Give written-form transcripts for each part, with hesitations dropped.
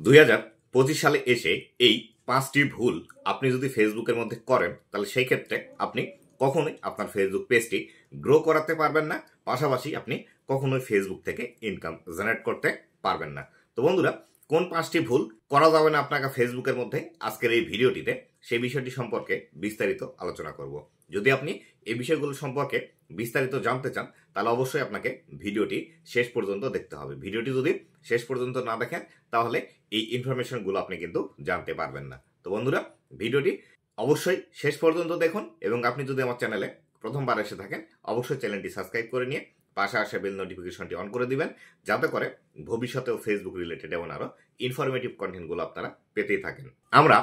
2025 সালে এসে এই 5টি ভুল আপনি যদি ফেসবুকের মধ্যে করেন তাহলে সেই ক্ষেত্রে আপনি কখনোই আপনার ফেসবুক পেজটি গ্রো করাতে পারবেন না, পাশাপাশি আপনি কখনোই ফেসবুক থেকে ইনকাম জেনারেট করতে পারবেন না। তো বন্ধুরা, কোন 5টি ভুল করা যাবে না আপনাকে ফেসবুকের মধ্যে আজকের এই ভিডিওটিতে সেই বিষয়টি সম্পর্কে বিস্তারিত আলোচনা করব। যদি আপনি এই বিষয়গুলো সম্পর্কে বিস্তারিত জানতে চান তাহলে অবশ্যই আপনাকে ভিডিওটি শেষ পর্যন্ত দেখতে হবে। ভিডিওটি যদি শেষ পর্যন্ত না দেখেন তাহলে এই ইনফরমেশনগুলো আপনি কিন্তু জানতে পারবেন না। তো বন্ধুরা, ভিডিওটি অবশ্যই শেষ পর্যন্ত দেখুন এবং আপনি যদি আমার চ্যানেলে প্রথমবার এসে থাকেন অবশ্যই চ্যানেলটি সাবস্ক্রাইব করে নিয়ে পাশে আসা বেল নোটিফিকেশনটি অন করে দিবেন, যাতে করে ভবিষ্যতেও ফেসবুক রিলেটেড এমন আরো ইনফরমেটিভ কন্টেন্টগুলো আপনারা পেতেই থাকেন। আমরা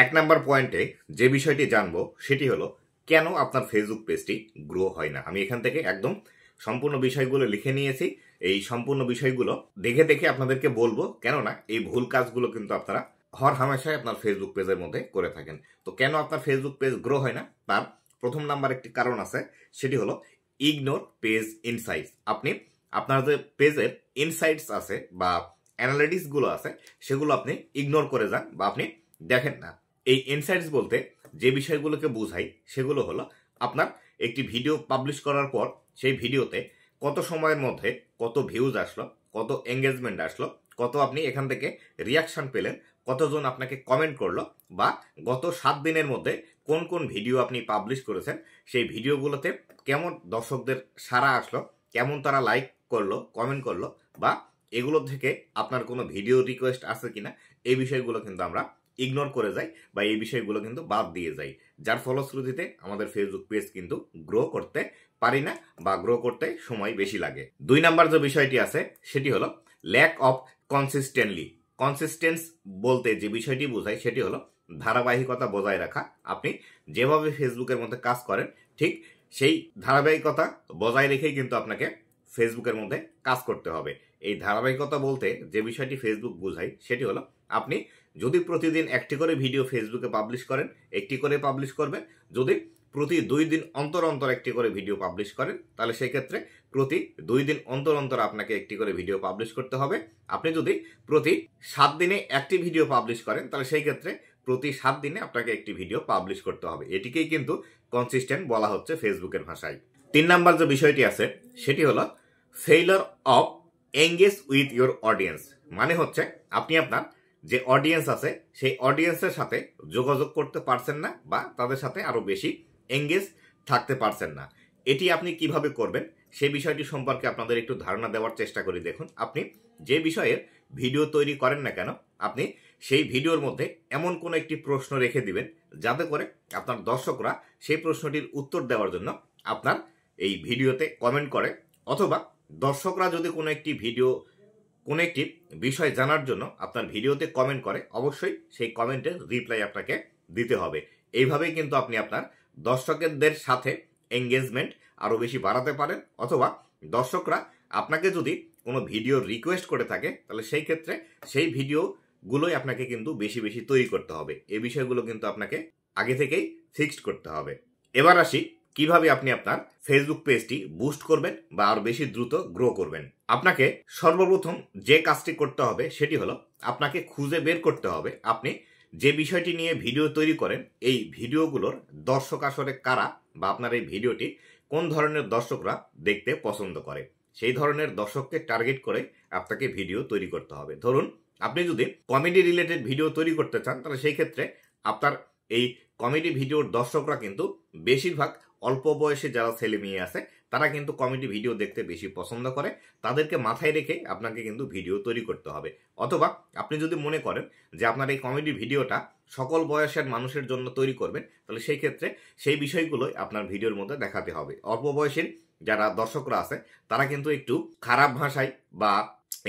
1 নাম্বার পয়েন্টে যে বিষয়টি জানবো সেটি হলো কেন আপনার ফেসবুক পেজটি গ্রো হয় না। আমি এখান থেকে একদম সম্পূর্ণ বিষয়গুলো লিখে নিয়েছি। এই সম্পূর্ণ বিষয়গুলো দেখে দেখে আপনাদেরকে বলবো, কেননা এই ভুল কাজগুলো কিন্তু আপনারা হর হামেশাই আপনার ফেসবুক পেজের মধ্যে করে থাকেন। তো কেন আপনার ফেসবুক পেজ গ্রো হয় না তার প্রথম নাম্বার একটি কারণ আছে, সেটি হলো ইগনোর পেজ ইনসাইটস। আপনি আপনার যে পেজের ইনসাইটস আছে বা অ্যানালিটিক্স গুলো আছে সেগুলো আপনি ইগনোর করে যান বা আপনি দেখেন না। এই ইনসাইটস বলতে যে বিষয়গুলোকে বোঝাই সেগুলো হলো আপনার একটি ভিডিও পাবলিশ করার পর সেই ভিডিওতে কত সময়ের মধ্যে কত ভিউজ আসলো, কত এঙ্গেজমেন্ট আসলো, কত আপনি এখান থেকে রিয়াকশন পেলেন, কতজন আপনাকে কমেন্ট করলো, বা গত 7 দিনের মধ্যে কোন কোন ভিডিও আপনি পাবলিশ করেছেন সেই ভিডিওগুলোতে কেমন দর্শকদের সাড়া আসলো, কেমন তারা লাইক করলো, কমেন্ট করলো, বা এগুলো থেকে আপনার কোনো ভিডিও রিকোয়েস্ট আছে কিনা এই বিষয়গুলো কিন্তু আমরা ইগনোর করে যাই বা এই বিষয়গুলো কিন্তু বাদ দিয়ে যাই, যার ফলশ্রুতিতে আমাদের ফেসবুক পেজ কিন্তু গ্রো করতে পারি না বা গ্রো করতে সময় বেশি লাগে। 2 নাম্বার যে বিষয়টি আছে সেটি হলো ল্যাক অফ কনসিস্টেন্স বলতে যে বিষয়টি বোঝায় সেটি হলো ধারাবাহিকতা বজায় রাখা। আপনি যেভাবে ফেসবুকের মধ্যে কাজ করেন ঠিক সেই ধারাবাহিকতা বজায় রেখেই কিন্তু আপনাকে ফেসবুকের মধ্যে কাজ করতে হবে। এই ধারাবাহিকতা বলতে যে বিষয়টি ফেসবুক বোঝায় সেটি হলো আপনি যদি প্রতিদিন একটি করে ভিডিও ফেসবুকে পাবলিশ করেন, একটি করে পাবলিশ করবেন। যদি প্রতি 2 দিন অন্তর অন্তর একটি করে ভিডিও পাবলিশ করেন তাহলে সেই ক্ষেত্রে প্রতি 2 দিন অন্তর অন্তর আপনাকে একটি করে ভিডিও পাবলিশ করতে হবে। আপনি যদি প্রতি 7 দিনে একটি ভিডিও পাবলিশ করেন তাহলে সেই ক্ষেত্রে প্রতি 7 দিনে আপনাকে একটি ভিডিও পাবলিশ করতে হবে। এটিকেই কিন্তু কনসিস্টেন্ট বলা হচ্ছে ফেসবুকের ভাষায়। 3 নাম্বার যে বিষয়টি আছে সেটি হলো failure of engage with your audience. মানে হচ্ছে আপনি আপনার যে অডিয়েন্স আছে সেই অডিয়েন্সের সাথে যোগাযোগ করতে পারছেন না বা তাদের সাথে আরো বেশি এঙ্গেজ থাকতে পারছেন না। এটি আপনি কিভাবে করবেন সেই বিষয়টি সম্পর্কে আপনাদের একটু ধারণা দেওয়ার চেষ্টা করি। দেখুন, আপনি যে বিষয়ের ভিডিও তৈরি করেন না কেন আপনি সেই ভিডিওর মধ্যে এমন কোনো একটি প্রশ্ন রেখে দিবেন যাতে করে আপনার দর্শকরা সেই প্রশ্নটির উত্তর দেওয়ার জন্য আপনার এই ভিডিওতে কমেন্ট করে, অথবা দর্শকরা যদি কোনো একটি বিষয় জানার জন্য আপনার ভিডিওতে কমেন্ট করে অবশ্যই সেই কমেন্টের রিপ্লাই আপনাকে দিতে হবে। এইভাবেই কিন্তু আপনি আপনার দর্শকদের সাথে এঙ্গেজমেন্ট আরো বেশি বাড়াতে পারেন, অথবা দর্শকরা আপনাকে যদি কোনো ভিডিও রিকোয়েস্ট করে থাকে তাহলে সেই ক্ষেত্রে সেই ভিডিওগুলোই আপনাকে কিন্তু বেশি বেশি তৈরি করতে হবে। এই বিষয়গুলো কিন্তু আপনাকে আগে থেকেই ফিক্সড করতে হবে। এবার আসি কিভাবে আপনি আপনার ফেসবুক পেজটি বুস্ট করবেন বা আরো বেশি দ্রুত গ্রো করবেন। আপনাকে সর্বপ্রথম যে কাজটি করতে হবে সেটি হলো আপনাকে খুঁজে বের করতে হবে আপনি যে বিষয়টি নিয়ে ভিডিও তৈরি করেন এই ভিডিওগুলোর দর্শক আসলে কারা, বা আপনার এই ভিডিওটি কোন ধরনের দর্শকরা দেখতে পছন্দ করে। সেই ধরনের দর্শককে টার্গেট করে আপনাকে ভিডিও তৈরি করতে হবে। ধরুন, আপনি যদি কমেডি রিলেটেড ভিডিও তৈরি করতে চান তাহলে সেই ক্ষেত্রে আপনার এই কমেডি ভিডিওর দর্শকরা কিন্তু বেশিরভাগ অল্প বয়সে যারা ছেলে মেয়ে আছে তারা কিন্তু কমেডি ভিডিও দেখতে বেশি পছন্দ করে। তাদেরকে মাথায় রেখে আপনাকে কিন্তু ভিডিও তৈরি করতে হবে। অথবা আপনি যদি মনে করেন যে আপনার এই কমেডি ভিডিওটা সকল বয়সের মানুষের জন্য তৈরি করবেন তাহলে সেই ক্ষেত্রে সেই বিষয়গুলোই আপনার ভিডিওর মধ্যে দেখাতে হবে। অল্প বয়সের যারা দর্শকরা আছে তারা কিন্তু একটু খারাপ ভাষায় বা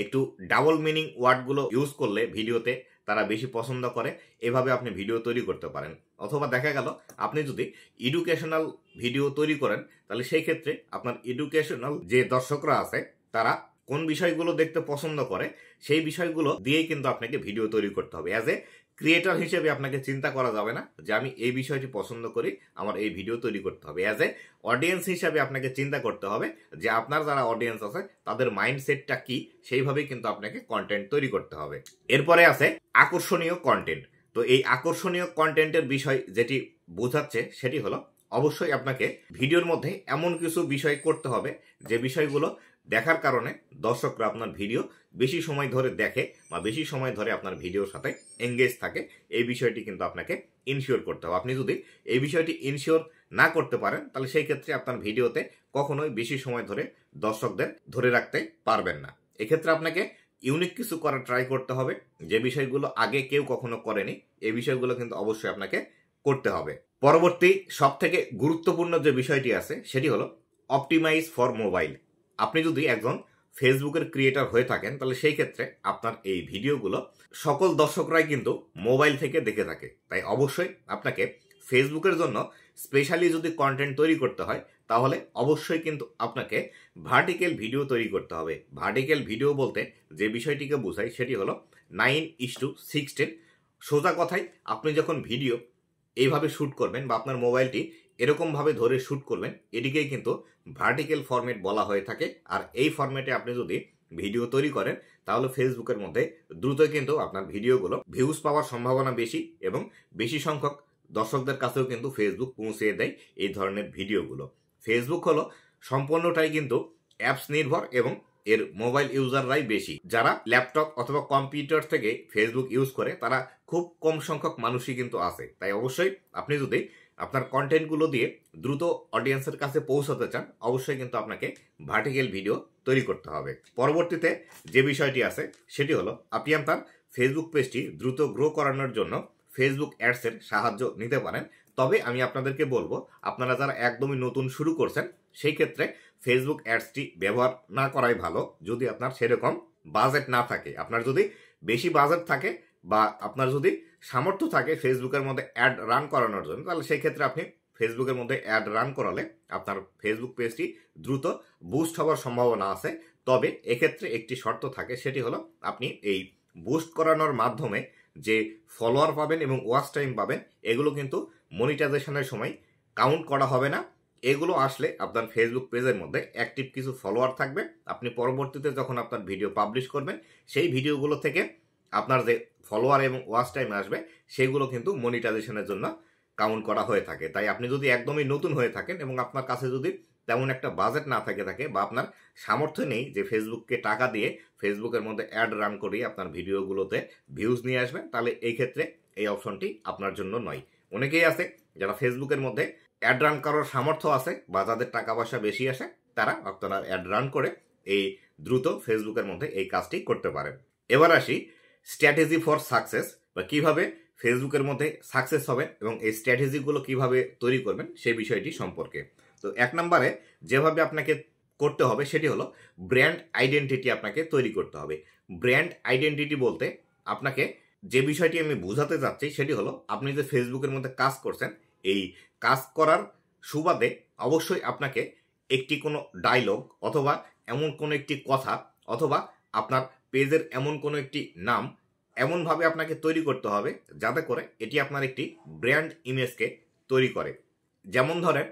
একটু ডাবল মিনিং ওয়ার্ডগুলো ইউজ করলে ভিডিওতে তারা বেশি পছন্দ করে। এভাবে আপনি ভিডিও তৈরি করতে পারেন। অথবা দেখা গেল আপনি যদি এডুকেশনাল ভিডিও তৈরি করেন তাহলে সেই ক্ষেত্রে আপনার এডুকেশনাল যে দর্শকরা আছে তারা কোন বিষয়গুলো দেখতে পছন্দ করে সেই বিষয়গুলো দিয়েই কিন্তু আপনাকে ভিডিও তৈরি করতে হবে। অ্যাজ এ ক্রিয়েটর হিসেবে আপনাকে চিন্তা করা যাবে না যে আমি এই বিষয়টি পছন্দ করি, আমার এই ভিডিও তৈরি করতে হবে। অ্যাজ এ অডিয়েন্স হিসাবে আপনাকে চিন্তা করতে হবে যে আপনার যারা অডিয়েন্স আছে তাদের মাইন্ডসেটটা কি, সেইভাবেই কিন্তু আপনাকে কন্টেন্ট তৈরি করতে হবে। এরপরে আছে আকর্ষণীয় কন্টেন্ট। তো এই আকর্ষণীয় কন্টেন্টের বিষয় যেটি বোঝাচ্ছে সেটি হলো অবশ্যই আপনাকে ভিডিওর মধ্যে এমন কিছু বিষয় করতে হবে যে বিষয়গুলো দেখার কারণে দর্শকরা আপনার ভিডিও বেশি সময় ধরে দেখে বা বেশি সময় ধরে আপনার ভিডিওর সাথে এঙ্গেজ থাকে। এই বিষয়টি কিন্তু আপনাকে ইনশিওর করতে হবে। আপনি যদি এই বিষয়টি ইনশিওর না করতে পারেন তাহলে সেই ক্ষেত্রে আপনার ভিডিওতে কখনোই বেশি সময় ধরে দর্শকদের ধরে রাখতে পারবেন না। এক্ষেত্রে আপনাকে ইউনিক কিছু করার ট্রাই করতে হবে, যে বিষয়গুলো আগে কেউ কখনো করেনি এই বিষয়গুলো কিন্তু অবশ্যই আপনাকে করতে হবে। পরবর্তী সব থেকে গুরুত্বপূর্ণ যে বিষয়টি আছে সেটি হলো অপটিমাইজ ফর মোবাইল। আপনি যদি একজন ফেসবুকের ক্রিয়েটর হয়ে থাকেন তাহলে সেই ক্ষেত্রে আপনার এই ভিডিওগুলো সকল দর্শকরাই কিন্তু মোবাইল থেকে দেখে থাকে। তাই অবশ্যই আপনাকে ফেসবুকের জন্য স্পেশালি যদি কন্টেন্ট তৈরি করতে হয় তাহলে অবশ্যই কিন্তু আপনাকে ভার্টিক্যাল ভিডিও তৈরি করতে হবে। ভার্টিক্যাল ভিডিও বলতে যে বিষয়টিকে বোঝায় সেটি হলো 9:16। সোজা কথায় আপনি যখন ভিডিও এইভাবে শ্যুট করবেন বা আপনার মোবাইলটি এরকমভাবে ধরে শ্যুট করবেন, এটিকেই কিন্তু ভার্টিক্যাল ফরম্যাট বলা হয়ে থাকে। আর এই ফরম্যাটে আপনি যদি ভিডিও তৈরি করেন তাহলে ফেসবুকের মধ্যে দ্রুত কিন্তু আপনার ভিডিওগুলো ভিউজ পাওয়ার সম্ভাবনা বেশি এবং বেশি সংখ্যক দর্শকদের কাছেও কিন্তু ফেসবুক পৌঁছে দেয় এই ধরনের ভিডিওগুলো। ফেসবুক হলো সম্পূর্ণটাই কিন্তু অ্যাপস নির্ভর এবং এর মোবাইল ইউজাররাই বেশি। যারা ল্যাপটপ অথবা কম্পিউটার থেকে ফেসবুক ইউজ করে তারা খুব কম সংখ্যক মানুষই কিন্তু আছে। তাই অবশ্যই আপনি যদি আপনার কন্টেন্টগুলো দিয়ে দ্রুত অডিয়েন্সের কাছে পৌঁছাতে চান অবশ্যই কিন্তু আপনাকে ভার্টিক্যাল ভিডিও তৈরি করতে হবে। পরবর্তীতে যে বিষয়টি আছে সেটি হলো আপনি আপনার ফেসবুক পেজটি দ্রুত গ্রো করানোর জন্য ফেসবুক অ্যাডসের সাহায্য নিতে পারেন। তবে আমি আপনাদেরকে বলবো আপনারা যারা একদমই নতুন শুরু করছেন সেই ক্ষেত্রে ফেসবুক অ্যাডসটি ব্যবহার না করাই ভালো যদি আপনার সেরকম বাজেট না থাকে। আপনার যদি বেশি বাজেট থাকে বা আপনার যদি সামর্থ্য থাকে ফেসবুকের মধ্যে অ্যাড রান করানোর জন্য তাহলে সেই ক্ষেত্রে আপনি ফেসবুকের মধ্যে অ্যাড রান করালে আপনার ফেসবুক পেজটি দ্রুত বুস্ট হওয়ার সম্ভাবনা আছে। তবে এক্ষেত্রে একটি শর্ত থাকে, সেটি হলো আপনি এই বুস্ট করানোর মাধ্যমে যে ফলোয়ার পাবেন এবং ওয়াচ টাইম পাবেন এগুলো কিন্তু মনিটাইজেশনের সময় কাউন্ট করা হবে না। এগুলো আসলে আপনার ফেসবুক পেজের মধ্যে অ্যাক্টিভ কিছু ফলোয়ার থাকবে। আপনি পরবর্তীতে যখন আপনার ভিডিও পাবলিশ করবেন সেই ভিডিওগুলো থেকে আপনার যে ফলোয়ার এবং ওয়াচ টাইম আসবে সেগুলো কিন্তু মনিটাইজেশনের জন্য কাউন্ট করা হয়ে থাকে। তাই আপনি যদি একদমই নতুন হয়ে থাকেন এবং আপনার কাছে যদি তেমন একটা বাজেট না থাকে বা আপনার সামর্থ্য নেই যে ফেসবুককে টাকা দিয়ে ফেসবুকের মধ্যে অ্যাড রান করিয়ে আপনার ভিডিওগুলোতে ভিউজ নিয়ে আসবেন তাহলে এই ক্ষেত্রে এই অপশনটি আপনার জন্য নয়। অনেকেই আছে যারা ফেসবুকের মধ্যে অ্যাড রান করার সামর্থ্য আছে বা যাদের টাকা পয়সা বেশি আসে তারা আপনারা অ্যাড রান করে এই দ্রুত ফেসবুকের মধ্যে এই কাজটি করতে পারেন। এবার আসি স্ট্র্যাটেজি ফর সাকসেস বা কিভাবে ফেসবুকের মধ্যে সাকসেস হবেন এবং এই স্ট্র্যাটেজিগুলো কিভাবে তৈরি করবেন সেই বিষয়টি সম্পর্কে। তো এক নম্বরে যেভাবে আপনাকে করতে হবে সেটি হলো ব্র্যান্ড আইডেন্টিটি আপনাকে তৈরি করতে হবে। ব্র্যান্ড আইডেন্টিটি বলতে আপনাকে যে বিষয়টি আমি বোঝাতে চাচ্ছি সেটি হলো আপনি যে ফেসবুকের মধ্যে কাজ করছেন এই কাজ করার সুবাদে অবশ্যই আপনাকে একটি কোনো ডায়লগ অথবা এমন কোনো একটি কথা অথবা আপনার পেজের এমন কোনো একটি নাম এমনভাবে আপনাকে তৈরি করতে হবে যাতে করে এটি আপনার একটি ব্র্যান্ড ইমেজকে তৈরি করে। যেমন ধরেন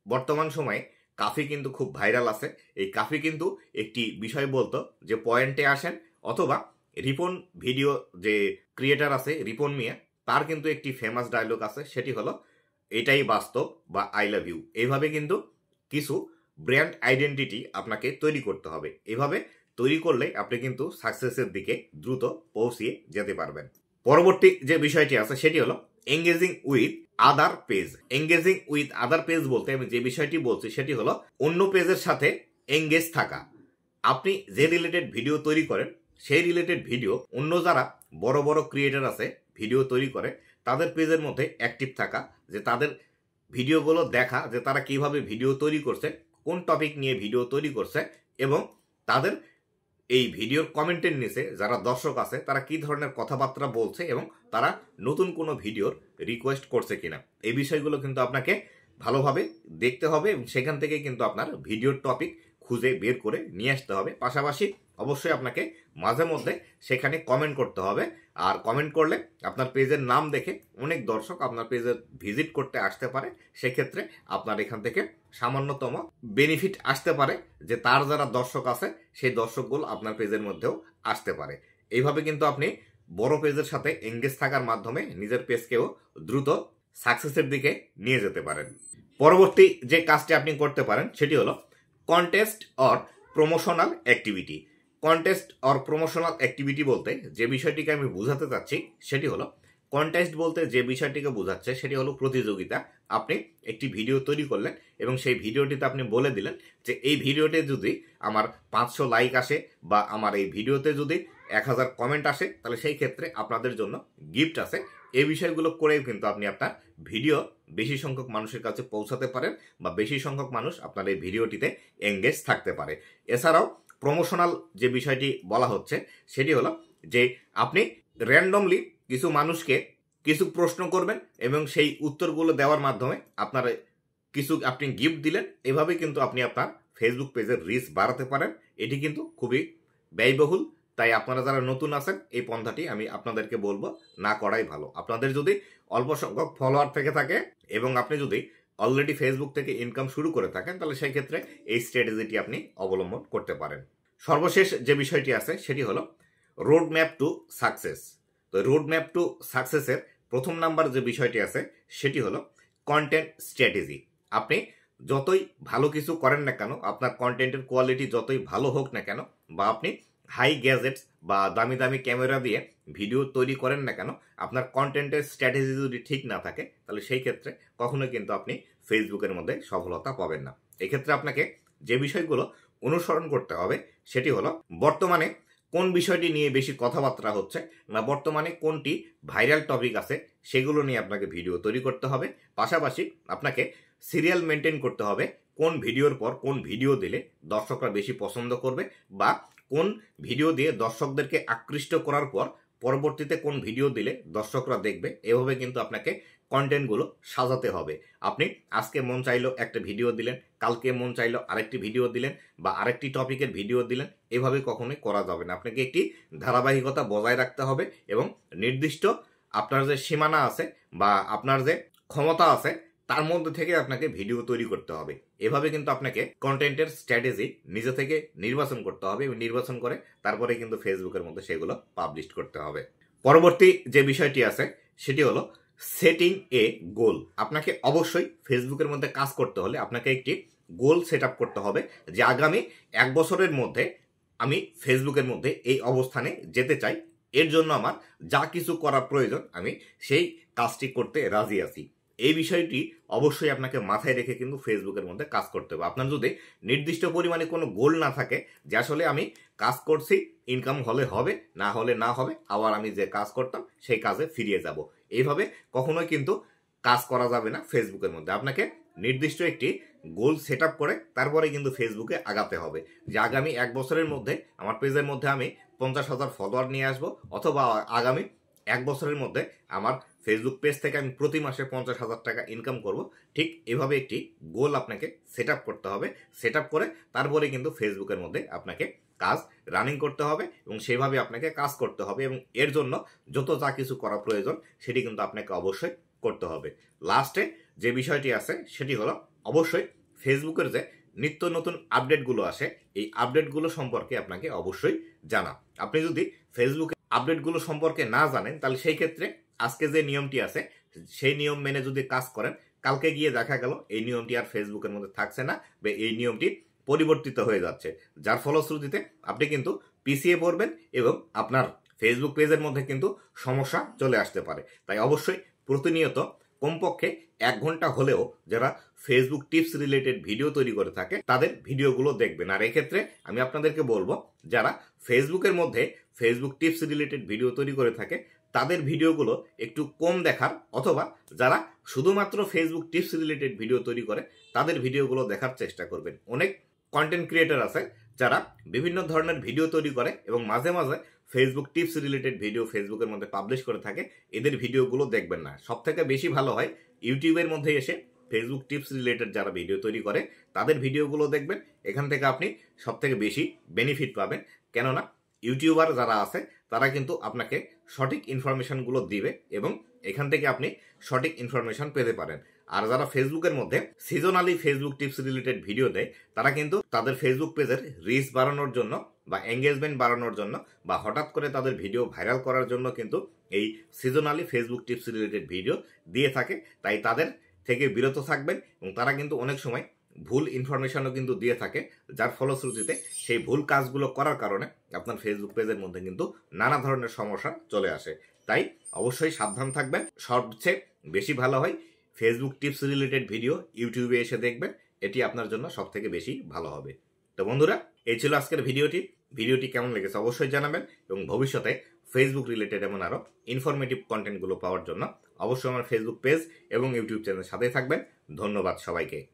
বর্তমান সময়ে কাফি কিন্তু খুব ভাইরাল আছে। এই কাফি কিন্তু একটি বিষয় বলতো যে পয়েন্টে আসেন, অথবা রিপন ভিডিও যে ক্রিয়েটার আছে রিপন মিয়া তার কিন্তু একটি ফেমাস ডায়লগ আছে সেটি হলো এটাই বাস্তব বা আই লাভ ইউ। এইভাবে কিন্তু কিছু ব্র্যান্ড আইডেন্টিটি আপনাকে তৈরি করতে হবে। এভাবে তৈরি করলে আপনি কিন্তু সাকসেসের দিকে দ্রুত পৌঁছিয়ে যেতে পারবেন। পরবর্তী যে বিষয়টি আছে সেটি হলো engaging with other page. Engaging with other page বলতে আমি যে বিষয়টি বলছি সেটি হলো অন্য পেজের সাথে এঙ্গেজ থাকা। আপনি যে রিলেটেড ভিডিও তৈরি করেন সেই রিলেটেড ভিডিও অন্য যারা বড় বড় ক্রিয়েটর আছে ভিডিও তৈরি করে তাদের পেজের মধ্যে অ্যাক্টিভ থাকা, যে তাদের ভিডিওগুলো দেখা যে তারা কিভাবে ভিডিও তৈরি করছে, কোন টপিক নিয়ে ভিডিও তৈরি করছে এবং তাদের এই ভিডিওর কমেন্টের নিচে যারা দর্শক আছে তারা কি ধরনের কথাবার্তা বলছে এবং তারা নতুন কোনো ভিডিওর রিকোয়েস্ট করছে কিনা এই বিষয়গুলো কিন্তু আপনাকে ভালোভাবে দেখতে হবে এবং সেখান থেকে কিন্তু আপনার ভিডিওর টপিক খুঁজে বের করে নিয়ে আসতে হবে। পাশাপাশি অবশ্যই আপনাকে মাঝে মধ্যে সেখানে কমেন্ট করতে হবে। আর কমেন্ট করলে আপনার পেজের নাম দেখে অনেক দর্শক আপনার পেজে ভিজিট করতে আসতে পারে। সেক্ষেত্রে আপনার এখান থেকে সামান্যতম বেনিফিট আসতে পারে, যে তার যারা দর্শক আছে সেই দর্শকগুলো আপনার পেজের মধ্যেও আসতে পারে। এইভাবে কিন্তু আপনি বড় পেজের সাথে এঙ্গেজ থাকার মাধ্যমে নিজের পেজকেও দ্রুত সাকসেসের দিকে নিয়ে যেতে পারেন। পরবর্তী যে কাজটি আপনি করতে পারেন সেটি হলো contest or promotional activity. Contest or promotional activity বলতে যে বিষয়টিকে আমি বোঝাতে চাচ্ছি সেটি হলো, কন্টেস্ট বলতে যে বিষয়টিকে বোঝাচ্ছে সেটি হলো প্রতিযোগিতা। আপনি একটি ভিডিও তৈরি করলেন এবং সেই ভিডিওটিতে আপনি বলে দিলেন যে এই ভিডিওতে যদি আমার 500 লাইক আসে বা আমার এই ভিডিওতে যদি 1000 কমেন্ট আসে তাহলে সেই ক্ষেত্রে আপনাদের জন্য গিফট আছে। এই বিষয়গুলো করেও কিন্তু আপনি আপনার ভিডিও বেশি সংখ্যক মানুষের কাছে পৌঁছাতে পারেন বা বেশি সংখ্যক মানুষ আপনার এই ভিডিওটিতে এঙ্গেজ থাকতে পারে। এছাড়াও প্রমোশনাল যে বিষয়টি বলা হচ্ছে সেটি হলো যে আপনি র্যান্ডমলি কিছু মানুষকে কিছু প্রশ্ন করবেন এবং সেই উত্তরগুলো দেওয়ার মাধ্যমে আপনার কিছু আপনি গিফট দিলেন। এভাবে কিন্তু আপনি আপনার ফেসবুক পেজের রিচ বাড়াতে পারেন। এটি কিন্তু খুবই ব্যয়বহুল, তাই আপনারা যারা নতুন আছেন এই পন্থাটি আমি আপনাদেরকে বলবো না করাই ভালো। আপনাদের যদি অল্প সংখ্যক ফলোয়ার থেকে থাকে এবং আপনি যদি অলরেডি ফেসবুক থেকে ইনকাম শুরু করে থাকেন তাহলে সেই ক্ষেত্রে এই স্ট্র্যাটেজিটি আপনি অবলম্বন করতে পারেন। সর্বশেষ যে বিষয়টি আছে সেটি হলো রোড ম্যাপ টু সাকসেস। তো রোড ম্যাপ টু সাকসেসের প্রথম নাম্বার যে বিষয়টি আছে সেটি হলো কন্টেন্ট স্ট্র্যাটেজি। আপনি যতই ভালো কিছু করেন না কেন, আপনার কন্টেন্টের কোয়ালিটি যতই ভালো হোক না কেন, বা আপনি হাই গ্যাজেটস বা দামি দামি ক্যামেরা দিয়ে ভিডিও তৈরি করেন না কেন, আপনার কন্টেন্টের স্ট্র্যাটেজি যদি ঠিক না থাকে তাহলে সেই ক্ষেত্রে কখনোই কিন্তু আপনি ফেসবুকের মধ্যে সফলতা পাবেন না। এক্ষেত্রে আপনাকে যে বিষয়গুলো অনুসরণ করতে হবে সেটি হলো বর্তমানে কোন বিষয়টি নিয়ে বেশি কথাবার্তা হচ্ছে বা বর্তমানে কোনটি ভাইরাল টপিক আছে সেগুলো নিয়ে আপনাকে ভিডিও তৈরি করতে হবে। পাশাপাশি আপনাকে সিরিয়াল মেনটেন করতে হবে, কোন ভিডিওর পর কোন ভিডিও দিলে দর্শকরা বেশি পছন্দ করবে বা কোন ভিডিও দিয়ে দর্শকদেরকে আকৃষ্ট করার পর পরবর্তীতে কোন ভিডিও দিলে দর্শকরা দেখবে। এভাবে কিন্তু আপনাকে কন্টেন্টগুলো সাজাতে হবে। আপনি আজকে মন চাইলো একটা ভিডিও দিলেন, কালকে মন চাইলো আরেকটি ভিডিও দিলেন বা আরেকটি টপিকের ভিডিও দিলেন, এভাবে কখনোই করা যাবে না। আপনাকে একটি ধারাবাহিকতা বজায় রাখতে হবে এবং নির্দিষ্ট আপনার যে সীমানা আছে বা আপনার যে ক্ষমতা আছে তার মধ্যে থেকে আপনাকে ভিডিও তৈরি করতে হবে। এভাবে কিন্তু আপনাকে কন্টেন্টের স্ট্র্যাটেজি নিজে থেকে নির্বাচন করতে হবে এবং নির্বাচন করে তারপরে কিন্তু ফেসবুকের মধ্যে সেগুলো পাবলিশ করতে হবে। পরবর্তী যে বিষয়টি আছে সেটি হলো সেটিং এ গোল। আপনাকে অবশ্যই ফেসবুকের মধ্যে কাজ করতে হলে আপনাকে একটি গোল সেট আপ করতে হবে যে আগামী 1 বছরের মধ্যে আমি ফেসবুকের মধ্যে এই অবস্থানে যেতে চাই। এর জন্য আমার যা কিছু করা প্রয়োজন আমি সেই কাজটি করতে রাজি আছি। এই বিষয়টি অবশ্যই আপনাকে মাথায় রেখে কিন্তু ফেসবুকের মধ্যে কাজ করতে হবে। আপনার যদি নির্দিষ্ট পরিমাণে কোনো গোল না থাকে যে আসলে আমি কাজ করছি, ইনকাম হলে হবে, না হলে না হবে, আবার আমি যে কাজ করতাম সেই কাজে ফিরিয়ে যাব, এইভাবে কখনোই কিন্তু কাজ করা যাবে না ফেসবুকের মধ্যে। আপনাকে নির্দিষ্ট একটি গোল সেট আপ করে তারপরে কিন্তু ফেসবুকে আগাতে হবে যে আগামী 1 বছরের মধ্যে আমার পেজের মধ্যে আমি 50,000 ফলোয়ার নিয়ে আসবো, অথবা আগামী 1 বছরের মধ্যে আমার ফেসবুক পেজ থেকে আমি প্রতি মাসে 50,000 টাকা ইনকাম করব। ঠিক এভাবে একটি গোল আপনাকে সেট আপ করতে হবে। সেট আপ করে তারপরে কিন্তু ফেসবুকের মধ্যে আপনাকে কাজ রানিং করতে হবে এবং সেভাবে আপনাকে কাজ করতে হবে এবং এর জন্য যত যা কিছু করা প্রয়োজন সেটি কিন্তু আপনাকে অবশ্যই করতে হবে। লাস্টে যে বিষয়টি আছে সেটি হলো অবশ্যই ফেসবুকের যে নিত্য নতুন আপডেটগুলো আসে এই আপডেটগুলো সম্পর্কে আপনাকে অবশ্যই জানা। আপনি যদি ফেসবুকে আপডেটগুলো সম্পর্কে না জানেন তাহলে সেই ক্ষেত্রে আজকে যে নিয়মটি আছে সেই নিয়ম মেনে যদি কাজ করেন, কালকে গিয়ে দেখা গেল এই নিয়মটি আর ফেসবুকের মধ্যে থাকছে না বা এই নিয়মটি পরিবর্তিত হয়ে যাচ্ছে, যার ফলশ্রুতিতে আপনি কিন্তু পিছিয়ে পড়বেন এবং আপনার ফেসবুক পেজের মধ্যে কিন্তু সমস্যা চলে আসতে পারে। তাই অবশ্যই প্রতিনিয়ত কমপক্ষে 1 ঘন্টা হলেও যারা ফেসবুক টিপস রিলেটেড ভিডিও তৈরি করে থাকে তাদের ভিডিওগুলো দেখবেন। আর এক্ষেত্রে আমি আপনাদেরকে বলবো যারা ফেসবুকের মধ্যে ফেসবুক টিপস রিলেটেড ভিডিও তৈরি করে থাকে তাদের ভিডিওগুলো একটু কম দেখার, অথবা যারা শুধুমাত্র ফেসবুক টিপস রিলেটেড ভিডিও তৈরি করে তাদের ভিডিওগুলো দেখার চেষ্টা করবেন। অনেক কন্টেন্ট ক্রিয়েটর আছে যারা বিভিন্ন ধরনের ভিডিও তৈরি করে এবং মাঝে মাঝে ফেসবুক টিপস রিলেটেড ভিডিও ফেসবুকের মধ্যে পাবলিশ করে থাকে, এদের ভিডিওগুলো দেখবেন না। সব থেকে বেশি ভালো হয় ইউটিউবের মধ্যে এসে ফেসবুক টিপস রিলেটেড যারা ভিডিও তৈরি করে তাদের ভিডিওগুলো দেখবেন। এখান থেকে আপনি সব থেকে বেশি বেনিফিট পাবেন, কেননা ইউটিউবার যারা আছে তারা কিন্তু আপনাকে সঠিক ইনফরমেশনগুলো দিবে এবং এখান থেকে আপনি সঠিক ইনফরমেশন পেতে পারেন। আর যারা ফেসবুকের মধ্যে seasonally Facebook tips related video দেয় তারা কিন্তু তাদের ফেসবুক পেজের রিচ বাড়ানোর জন্য বা এঙ্গেজমেন্ট বাড়ানোর জন্য বা হঠাৎ করে তাদের ভিডিও ভাইরাল করার জন্য কিন্তু এই seasonally Facebook tips related video দিয়ে থাকে। তাই তাদের থেকে বিরত থাকবেন এবং তারা কিন্তু অনেক সময় ভুল ইনফরমেশনও কিন্তু দিয়ে থাকে, যার ফলশ্রুতিতে সেই ভুল কাজগুলো করার কারণে আপনার ফেসবুক পেজের মধ্যে কিন্তু নানা ধরনের সমস্যা চলে আসে। তাই অবশ্যই সাবধান থাকবেন। সবচেয়ে বেশি ভালো হয় ফেসবুক টিপস রিলেটেড ভিডিও ইউটিউবে এসে দেখবেন, এটি আপনার জন্য সব থেকে বেশি ভালো হবে। তো বন্ধুরা, এই ছিল আজকের ভিডিওটি কেমন লেগেছে অবশ্যই জানাবেন এবং ভবিষ্যতে ফেসবুক রিলেটেড এমন আরো ইনফরমেটিভ কন্টেন্টগুলো পাওয়ার জন্য অবশ্যই আমার ফেসবুক পেজ এবং ইউটিউব চ্যানেলের সাথে থাকবেন। ধন্যবাদ সবাইকে।